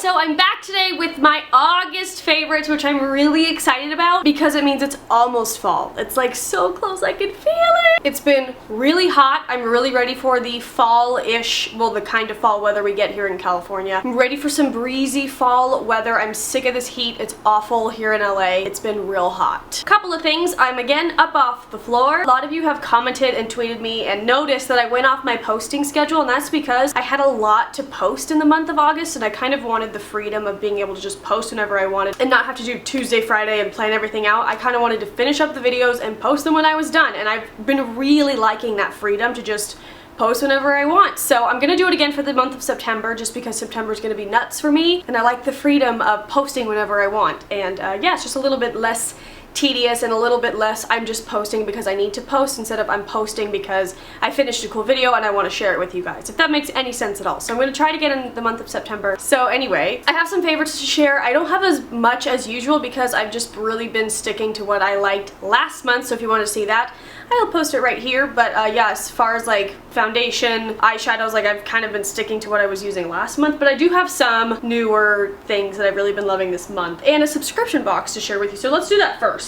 So I'm back today with my August favorites, which I'm really excited about because it means it's almost fall. It's like so close, I can feel it. It's been really hot. I'm really ready for the fall-ish, well, the kind of fall weather we get here in California. I'm ready for some breezy fall weather. I'm sick of this heat. It's awful here in LA. It's been real hot. Couple of things. I'm again up off the floor. A lot of you have commented and tweeted me and noticed that I went off my posting schedule, and that's because I had a lot to post in the month of August, and I kind of wanted the freedom of being able to just post whenever I wanted and not have to do Tuesday, Friday and plan everything out. I kind of wanted to finish up the videos and post them when I was done, and I've been really liking that freedom to just post whenever I want. So I'm gonna do it again for the month of September just because September is gonna be nuts for me, and I like the freedom of posting whenever I want. And yeah, it's just a little bit less tedious and a little bit less I'm just posting because I need to post instead of I'm posting because I finished a cool video and I want to share it with you guys, if that makes any sense at all. So I'm going to try to get in the month of September. So anyway, I have some favorites to share. I don't have as much as usual because I've just really been sticking to what I liked last month, so if you want to see that, I'll post it right here. But yeah, as far as like foundation, eyeshadows, like I've kind of been sticking to what I was using last month, but I do have some newer things that I've really been loving this month and a subscription box to share with you. So let's do that first.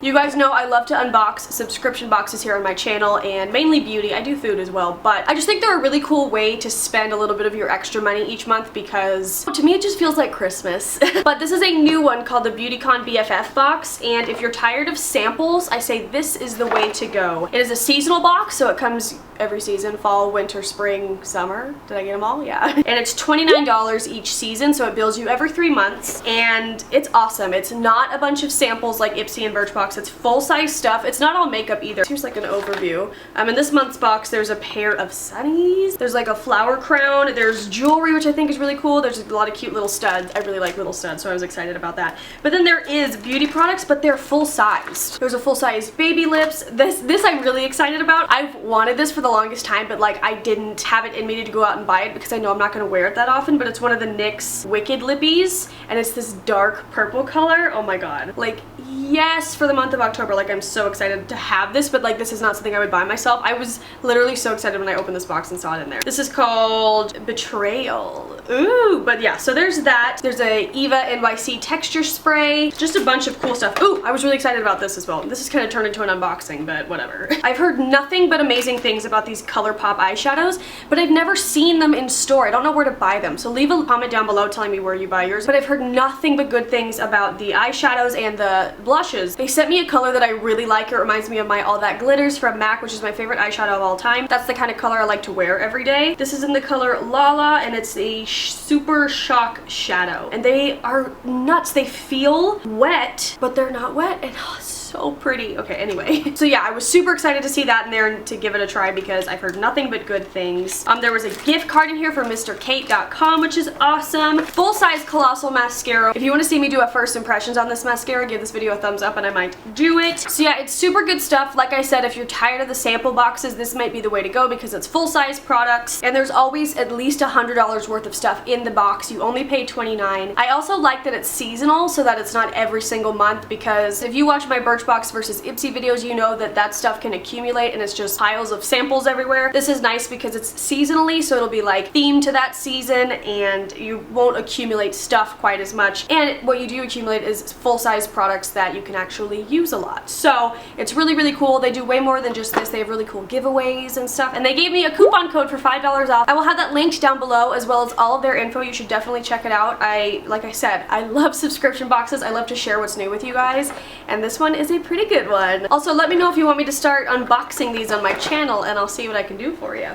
You guys know I love to unbox subscription boxes here on my channel, and mainly beauty. I do food as well, but I just think they're a really cool way to spend a little bit of your extra money each month because to me it just feels like Christmas. But this is a new one called the Beautycon BFF box, and if you're tired of samples, I say this is the way to go. It is a seasonal box, so it comes every season: fall, winter, spring, summer. Did I get them all? Yeah. And it's $29 each season, so it bills you every 3 months, and it's awesome. It's not a bunch of samples like Ipsy and Birchbox. It's full-size stuff. It's not all makeup either. Here's like an overview. In this month's box, there's a pair of sunnies. There's like a flower crown. There's jewelry, which I think is really cool. There's a lot of cute little studs. I really like little studs, so I was excited about that. But then there is beauty products, but they're full-size. There's a full-size baby lips. This I'm really excited about. I've wanted this for the longest time, but like I didn't have it in me to go out and buy it because I know I'm not going to wear it that often, but it's one of the NYX Wicked Lippies, and it's this dark purple color. Oh my god. Like, yes, for the month of October, like I'm so excited to have this, but like this is not something I would buy myself. I was literally so excited when I opened this box and saw it in there. This is called Betrayal. Ooh, but yeah, so there's that. There's a Eva NYC texture spray. Just a bunch of cool stuff. Ooh, I was really excited about this as well. This is kind of turned into an unboxing, but whatever. I've heard nothing but amazing things about these ColourPop eyeshadows, but I've never seen them in store. I don't know where to buy them, so leave a comment down below telling me where you buy yours. But I've heard nothing but good things about the eyeshadows and the blushes. They sent me a color that I really like. It reminds me of my All That Glitters from MAC, which is my favorite eyeshadow of all time. That's the kind of color I like to wear every day. This is in the color Lala, and it's a super shock shadow. And they are nuts. They feel wet, but they're not wet, and so pretty. Okay, anyway. So yeah, I was super excited to see that in there and to give it a try because I've heard nothing but good things. There was a gift card in here from MrKate.com, which is awesome. Full-size Colossal Mascara. If you want to see me do a first impressions on this mascara, give this video a thumbs up and I might do it. So yeah, it's super good stuff. Like I said, if you're tired of the sample boxes, this might be the way to go because it's full-size products, and there's always at least $100 worth of stuff in the box. You only pay $29. I also like that it's seasonal so that it's not every single month, because if you watch my Birchbox versus Ipsy videos, you know that that stuff can accumulate and it's just piles of samples everywhere. This is nice because it's seasonally, so it'll be like themed to that season and you won't accumulate stuff quite as much. And what you do accumulate is full-size products that you can actually use a lot. So it's really, really cool. They do way more than just this. They have really cool giveaways and stuff. And they gave me a coupon code for $5 off. I will have that linked down below as well as all of their info. You should definitely check it out. Like I said, I love subscription boxes. I love to share what's new with you guys. And this one is a pretty good one. Also, let me know if you want me to start unboxing these on my channel and I'll see what I can do for you.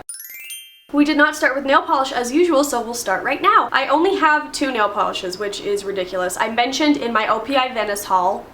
We did not start with nail polish as usual, so we'll start right now. I only have 2 nail polishes, which is ridiculous. I mentioned in my OPI Venice haul,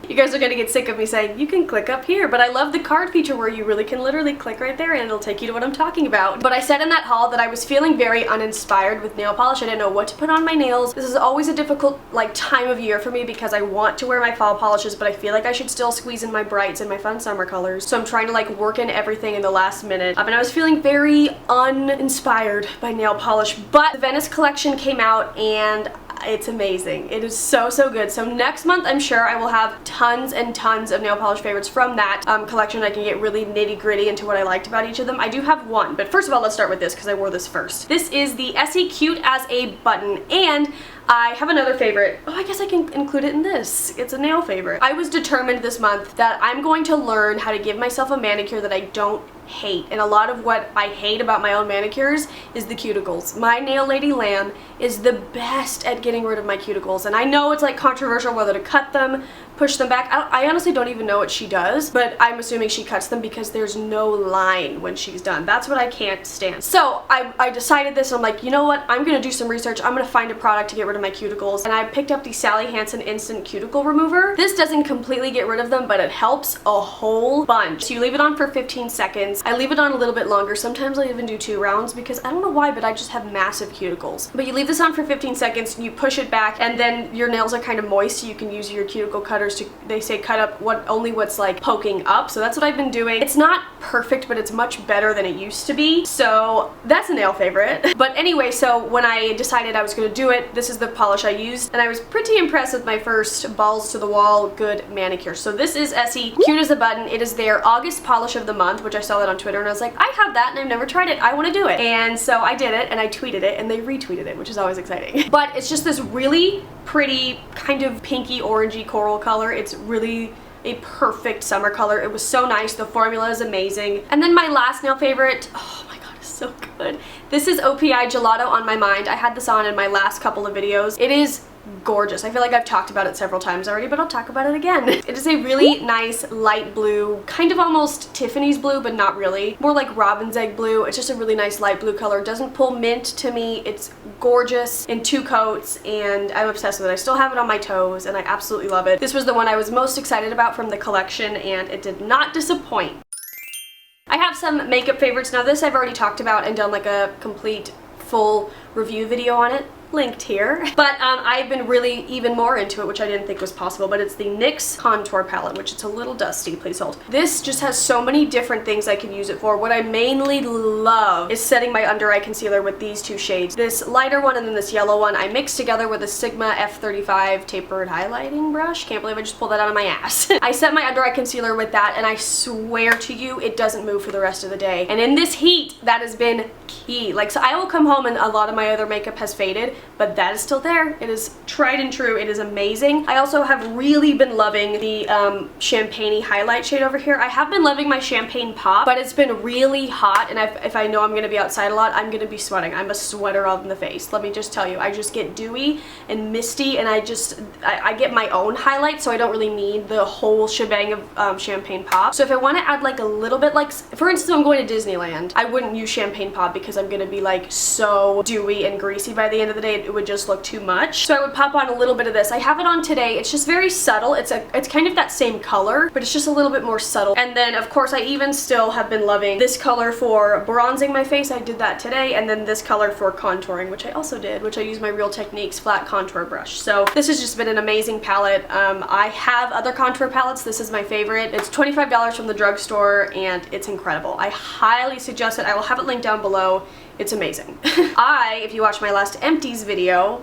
you guys are gonna get sick of me saying you can click up here, but I love the card feature where you really can literally click right there and it'll take you to what I'm talking about. But I said in that haul that I was feeling very uninspired with nail polish. I didn't know what to put on my nails. This is always a difficult like time of year for me because I want to wear my fall polishes, but I feel like I should still squeeze in my brights and my fun summer colors. So I'm trying to like work in everything in the last minute. And I was feeling very uninspired by nail polish, but the Venice collection came out and It's amazing. It is so, so good. So next month, I'm sure I will have tons and tons of nail polish favorites from that collection. I can get really nitty gritty into what I liked about each of them. I do have one, but first of all, let's start with this because I wore this first. This is the Essie Cute as a Button, and I have another favorite. Oh, I guess I can include it in this. It's a nail favorite. I was determined this month that I'm going to learn how to give myself a manicure that I don't hate. And a lot of what I hate about my own manicures is the cuticles. My nail lady Lamb is the best at getting rid of my cuticles. And I know it's like controversial whether to cut them, push them back. I honestly don't even know what she does, but I'm assuming she cuts them because there's no line when she's done. That's what I can't stand. So I decided this, and I'm like, you know what? I'm gonna do some research. I'm gonna find a product to get rid of my cuticles. And I picked up the Sally Hansen Instant Cuticle Remover. This doesn't completely get rid of them, but it helps a whole bunch. So you leave it on for 15 seconds. I leave it on a little bit longer. Sometimes I even do 2 rounds because I don't know why, but I just have massive cuticles. But you leave this on for 15 seconds, you push it back, and then your nails are kind of moist, so you can use your cuticle cutters to, they say, cut up only what's like poking up. So that's what I've been doing. It's not perfect, but it's much better than it used to be. So that's a nail favorite. But anyway, so when I decided I was going to do it, this is the polish I used, and I was pretty impressed with my first balls to the wall good manicure. So this is Essie Cute as a Button. It is their August polish of the month, which I saw that on Twitter, and I was like, I have that and I've never tried it. I want to do it. And so I did it, and I tweeted it, and they retweeted it, which is always exciting. But it's just this really pretty kind of pinky orangey coral color. It's really a perfect summer color. It was so nice. The formula is amazing. And then my last nail favorite, oh my god, it's so good. This is OPI Gelato on My Mind. I had this on in my last couple of videos. It is gorgeous. I feel like I've talked about it several times already, but I'll talk about it again. It is a really nice light blue, kind of almost Tiffany's blue, but not really. More like robin's egg blue. It's just a really nice light blue color. It doesn't pull mint to me. It's gorgeous in 2 coats, and I'm obsessed with it. I still have it on my toes, and I absolutely love it. This was the one I was most excited about from the collection, and it did not disappoint. I have some makeup favorites. Now this I've already talked about and done like a complete full review video on it, linked here. But I've been really even more into it, which I didn't think was possible, but it's the NYX Contour Palette, which it's a little dusty, please hold. This just has so many different things I can use it for. What I mainly love is setting my under eye concealer with these 2 shades. This lighter one and then this yellow one I mixed together with a Sigma F35 tapered highlighting brush. Can't believe I just pulled that out of my ass. I set my under eye concealer with that, and I swear to you, it doesn't move for the rest of the day. And in this heat, that has been key. Like, so I will come home and a lot of my other makeup has faded, but that is still there. It is tried and true. It is amazing. I also have really been loving the Champagne-y highlight shade over here. I have been loving my Champagne Pop, but it's been really hot, and if I know I'm going to be outside a lot, I'm going to be sweating. I'm a sweater on the face. Let me just tell you, I just get dewy and misty, and I get my own highlight, so I don't really need the whole shebang of Champagne Pop. So if I want to add like a little bit, like for instance, I'm going to Disneyland, I wouldn't use Champagne Pop because I'm going to be like so dewy and greasy by the end of the day. It would just look too much. So I would pop on a little bit of this. I have it on today. It's just very subtle. It's kind of that same color, but it's just a little bit more subtle. And then of course I even still have been loving this color for bronzing my face. I did that today. And then this color for contouring, which I also did, which I use my Real Techniques flat contour brush. So this has just been an amazing palette. I have other contour palettes. This is my favorite. It's $25 from the drugstore, and it's incredible. I highly suggest it. I will have it linked down below. It's amazing. If you watched my last empties video,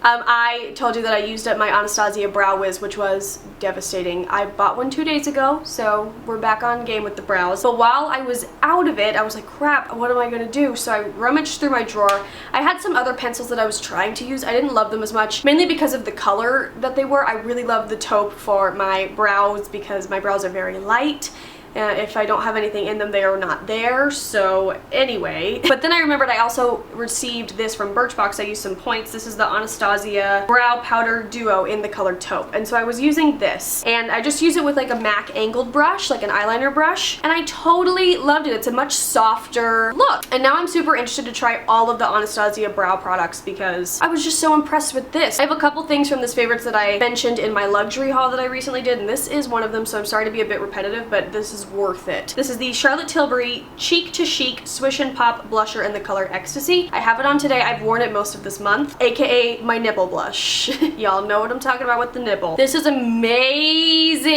I told you that I used up my Anastasia Brow Wiz, which was devastating. I bought one 2 days ago, so we're back on game with the brows. But while I was out of it, I was like, crap, what am I gonna do? So I rummaged through my drawer. I had some other pencils that I was trying to use. I didn't love them as much, mainly because of the color that they were. I really love the taupe for my brows because my brows are very light. If I don't have anything in them, they are not there. So anyway, but then I remembered I also received this from Birchbox. I used some points. This is the Anastasia Brow Powder Duo in the color taupe, and so I was using this, and I just use it with like a MAC angled brush, like an eyeliner brush, and I totally loved it. It's a much softer look, and now I'm super interested to try all of the Anastasia brow products because I was just so impressed with this. I have a couple things from this favorites that I mentioned in my luxury haul that I recently did, and this is one of them, so I'm sorry to be a bit repetitive, but this is worth it. This is the Charlotte Tilbury Cheek to Chic Swish and Pop Blusher in the color Ecstasy. I have it on today. I've worn it most of this month, aka my nipple blush. Y'all know what I'm talking about with the nipple. This is amazing.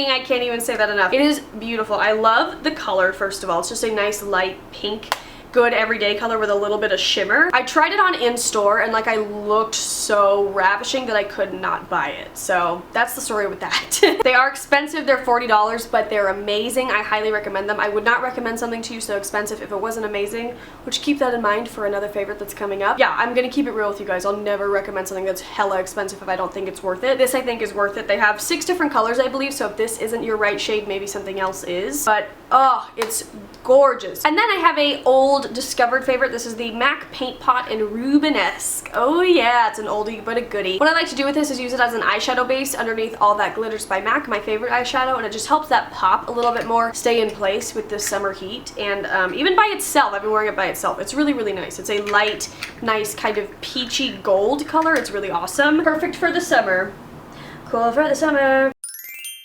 I can't even say that enough. It is beautiful. I love the color, first of all. It's just a nice light pink good everyday color with a little bit of shimmer. I tried it on in store and like I looked so ravishing that I could not buy it. So that's the story with that. They are expensive, they're $40, but they're amazing. I highly recommend them. I would not recommend something to you so expensive if it wasn't amazing, which keep that in mind for another favorite that's coming up. Yeah, I'm gonna keep it real with you guys. I'll never recommend something that's hella expensive if I don't think it's worth it. This I think is worth it. They have 6 different colors, I believe, so if this isn't your right shade, maybe something else is. But oh, it's gorgeous. And then I have a old discovered favorite. This is the MAC Paint Pot in Rubenesque. Oh yeah, it's an oldie but a goodie. What I like to do with this is use it as an eyeshadow base underneath All That Glitters by MAC, my favorite eyeshadow, and it just helps that pop a little bit more stay in place with this summer heat. And even by itself, I've been wearing it by itself. It's really, really nice. It's a light, nice kind of peachy gold color. It's really awesome. Perfect for the summer. Cool for the summer.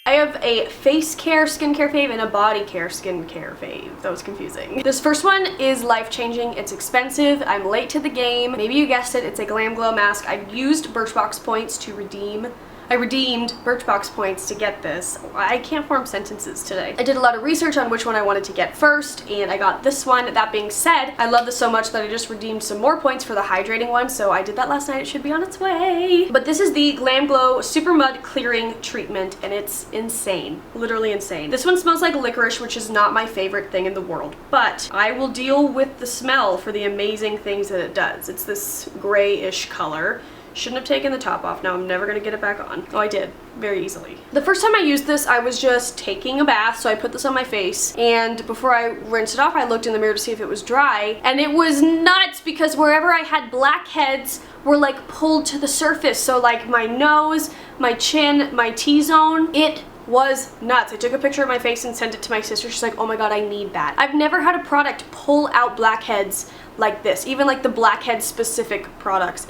I have a face care skincare fave and a body care skincare fave. That was confusing. This first one is life-changing. It's expensive. I'm late to the game. Maybe you guessed it. It's a Glam Glow mask. I used Birchbox points to redeem. I redeemed Birchbox points to get this. I can't form sentences today. I did a lot of research on which one I wanted to get first, and I got this one. That being said, I love this so much that I just redeemed some more points for the hydrating one, so I did that last night. It should be on its way. But this is the Glam Glow Super Mud Clearing Treatment, and it's insane. Literally insane. This one smells like licorice, which is not my favorite thing in the world, but I will deal with the smell for the amazing things that it does. It's this grayish color. Shouldn't have taken the top off. Now I'm never gonna get it back on. Oh, I did. Very easily. The first time I used this, I was just taking a bath, so I put this on my face, and before I rinsed it off, I looked in the mirror to see if it was dry, and it was nuts because wherever I had blackheads were like pulled to the surface. So like my nose, my chin, my T-zone, it was nuts. I took a picture of my face and sent it to my sister. She's like, oh my god, I need that. I've never had a product pull out blackheads like this, even like the blackhead specific products.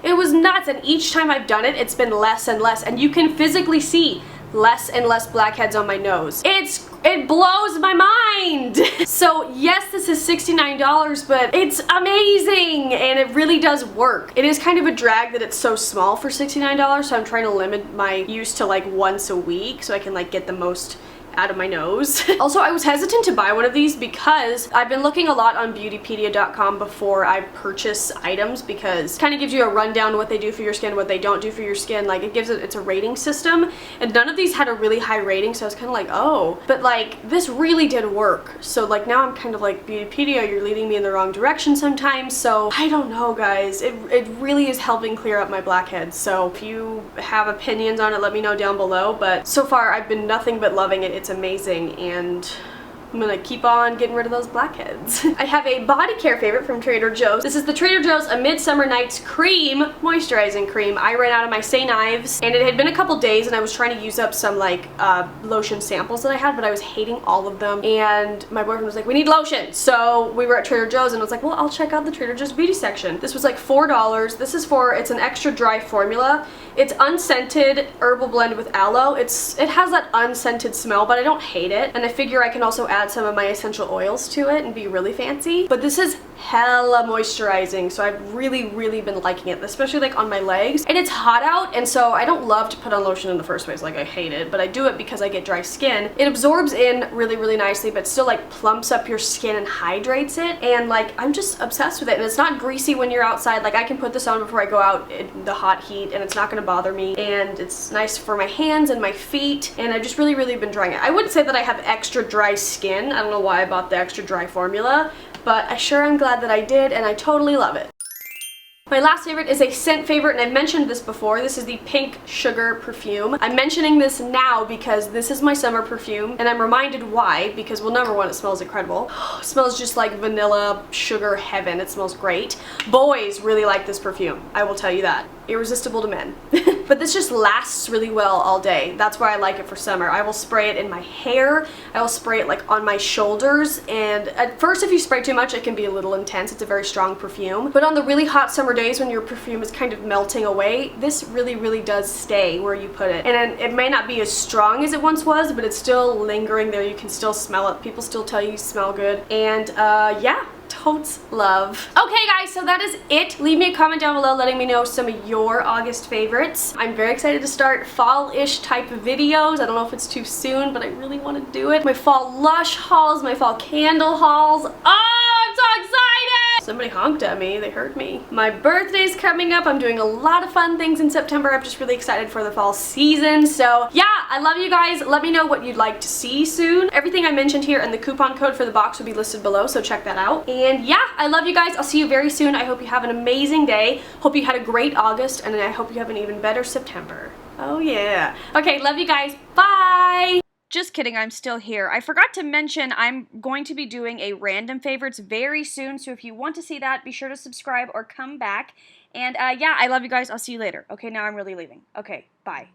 It was nuts, and each time I've done it, it's been less and less, and you can physically see less and less blackheads on my nose. It blows my mind. So yes, this is $69, but it's amazing, and it really does work. It is kind of a drag that it's so small for $69, so I'm trying to limit my use to like once a week so I can like get the most out of my nose. Also, I was hesitant to buy one of these because I've been looking a lot on beautypedia.com before I purchase items, because it kind of gives you a rundown what they do for your skin, what they don't do for your skin. Like it's a rating system, and none of these had a really high rating, so I was kind of like, oh, but like this really did work. So like now I'm kind of like, Beautypedia, you're leading me in the wrong direction sometimes. So I don't know, guys. It really is helping clear up my blackheads. So if you have opinions on it, let me know down below. But so far I've been nothing but loving it. It's amazing, and I'm gonna keep on getting rid of those blackheads. I have a body care favorite from Trader Joe's. This is the Trader Joe's A Midsummer Night's Cream Moisturizing Cream. I ran out of my Say Knives, and it had been a couple days, and I was trying to use up some like lotion samples that I had, but I was hating all of them, and my boyfriend was like, we need lotion. So we were at Trader Joe's, and I was like, well, I'll check out the Trader Joe's beauty section. This was like $4. This is it's an extra dry formula. It's unscented herbal blend with aloe. It has that unscented smell, but I don't hate it, and I figure I can also add some of my essential oils to it and be really fancy. But this is hella moisturizing, so I've really, really been liking it, especially like on my legs. And it's hot out, and so I don't love to put on lotion in the first place. Like, I hate it, but I do it because I get dry skin. It absorbs in really, really nicely, but still like plumps up your skin and hydrates it, and like I'm just obsessed with it. And it's not greasy when you're outside. Like, I can put this on before I go out in the hot heat, and it's not gonna bother me, and it's nice for my hands and my feet, and I've just really, really been drying it. I wouldn't say that I have extra dry skin. I don't know why I bought the extra dry formula, but I sure am glad that I did, and I totally love it. My last favorite is a scent favorite, and I've mentioned this before. This is the Pink Sugar Perfume. I'm mentioning this now because this is my summer perfume, and I'm reminded why, because, well, number one, it smells incredible. It smells just like vanilla sugar heaven. It smells great. Boys really like this perfume, I will tell you that. Irresistible to men. But this just lasts really well all day. That's why I like it for summer. I will spray it in my hair. I will spray it like on my shoulders, and at first if you spray too much it can be a little intense. It's a very strong perfume. But on the really hot summer days when your perfume is kind of melting away, this really, really does stay where you put it. And it may not be as strong as it once was, but it's still lingering there. You can still smell it. People still tell you smell good. And yeah. Totes love. Okay guys, so that is it. Leave me a comment down below letting me know some of your August favorites. I'm very excited to start fall-ish type of videos. I don't know if it's too soon, but I really want to do it. My fall lush hauls, my fall candle hauls. Oh, I'm so excited! Somebody honked at me. They heard me. My birthday's coming up. I'm doing a lot of fun things in September. I'm just really excited for the fall season. So yeah, I love you guys. Let me know what you'd like to see soon. Everything I mentioned here and the coupon code for the box will be listed below, so check that out. And yeah, I love you guys. I'll see you very soon. I hope you have an amazing day. Hope you had a great August, and I hope you have an even better September. Oh yeah. Okay, love you guys. Bye! Just kidding, I'm still here. I forgot to mention I'm going to be doing a random favorites very soon, so if you want to see that, be sure to subscribe or come back. And yeah, I love you guys. I'll see you later. Okay, now I'm really leaving. Okay, bye.